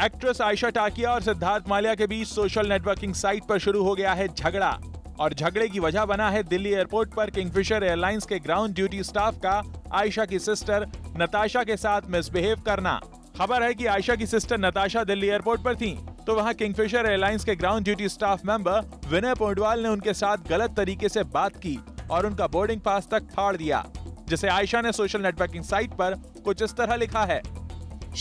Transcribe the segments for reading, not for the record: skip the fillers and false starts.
Actress Ayesha Takia और सिद्धार्थ माल्या के बीच social networking site पर शुरू हो गया है झगड़ा और झगड़े की वजह बना है दिल्ली एयरपोर्ट पर किंगफिशर एयरलाइंस के ग्राउंड ड्यूटी स्टाफ का आयशा की सिस्टर नताशा के साथ मिसबिहेव करना। खबर है कि आयशा की सिस्टर नताशा दिल्ली एयरपोर्ट पर थीं, तो वहां किंगफिशर एयरलाइंस के ग्राउंड ड्यूटी स्टाफ मेंबर विनय पोडवाल ने उनके साथ गलत तरीके से बात की और उनका बोर्डिंग पास तक फाड़ दिया, जिसे आयशा ने सोशल नेटवर्किंग साइट पर कुछ इस तरह लिखा है।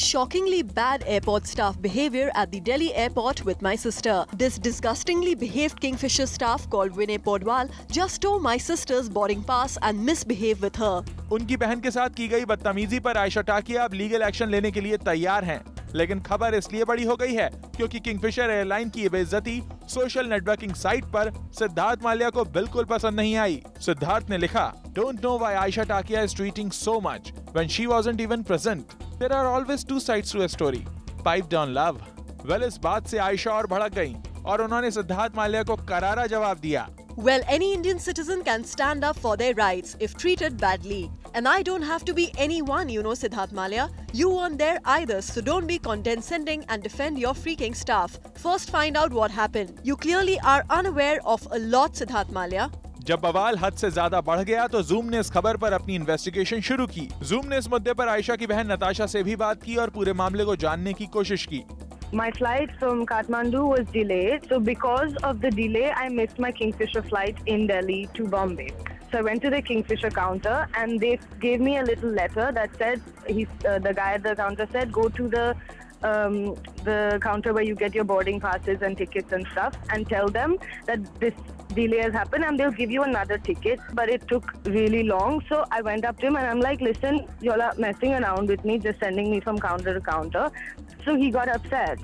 Shockingly bad airport staff behavior at the Delhi airport with my sister. This disgustingly behaved Kingfisher staff called Vinay Podwal just stole my sister's boarding pass and misbehaved with her. उनकी बहन के साथ की गई बदतमीजी पर आयशा टाकिया अब लीगल एक्शन लेने के लिए तैयार हैं। लेकिन खबर इसलिए बड़ी हो गई है क्योंकि किंगफिशर एयरलाइन की बेइज्जती सोशल नेटवर्किंग साइट पर सिद्धार्थ माल्या को बिल्कुल पसंद नहीं आई। सिद्धार्थ ने लिखा, "Don't know why Aisha Takia is treating so much when she wasn't even present. There are always two sides to a story. Piped on love." Well, इस बात से आयशा और भड़क गईं और उन्होंने सिद्धार्थ माल्या को करारा जवाब दिया। Well, any Indian citizen can stand up for their rights if treated badly. And I don't have to be anyone, you know, Siddharth Malia. You weren't there either, so don't be condescending and defend your freaking staff. First find out what happened. You clearly are unaware of a lot, Siddharth Malia. जब बवाल हद से ज्यादा बढ़ गया तो zoom ने इस खबर पर अपनी इन्वेस्टिगेशन शुरू की। जूम ने इस मुद्दे पर आयशा की बहन नताशा से भी बात की और पूरे मामले को जानने की कोशिश की। My flight from Kathmandu was delayed, so because of the delay, I missed my Kingfisher flight in Delhi to Bombay. So I went to the Kingfisher counter, and they gave me a little letter that said, the guy at the counter said, go to the counter where you get your boarding passes and tickets and stuff, and tell them that this delay has happened, and they'll give you another ticket. But it took really long, so I went up to him and I'm like, listen, y'all are messing around with me, just sending me from counter to counter. So he got upset.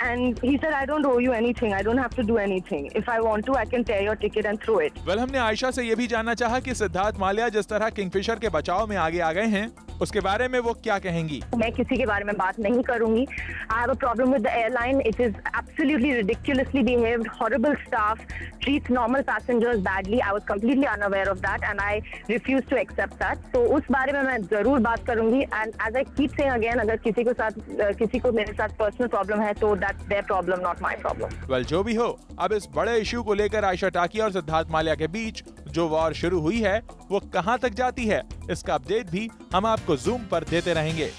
And he said, I don't owe you anything. I don't have to do anything. If I want to, I can tear your ticket and throw it. Well, हमने आयशा से ये भी जानना चाहा कि सिद्धार्थ माल्या जिस तरह Kingfisher के बचाव में आगे आ गए हैं, उसके बारे में वो क्या कहेंगी। मैं किसी के बारे में बात नहीं करूंगी। I have a problem with the airline. It is absolutely ridiculously behaved. Horrible staff treats normal passengers badly. I was completely unaware of that, and I refuse to accept that. तो उस बारे में मैं जरूर बात करूंगी। And as I keep saying again, अगर किसी को मेरे साथ personal problem है, तो that's their problem, not my problem. Well, जो भी हो, अब इस बड़े इश्यू को लेकर आयशा टाकिया और सिद्धार्थ माल्या के बीच जो वॉर शुरू हुई है, वो कहां तक जाती है, इसका अपडेट भी हम आपको जूम पर देते रहेंगे।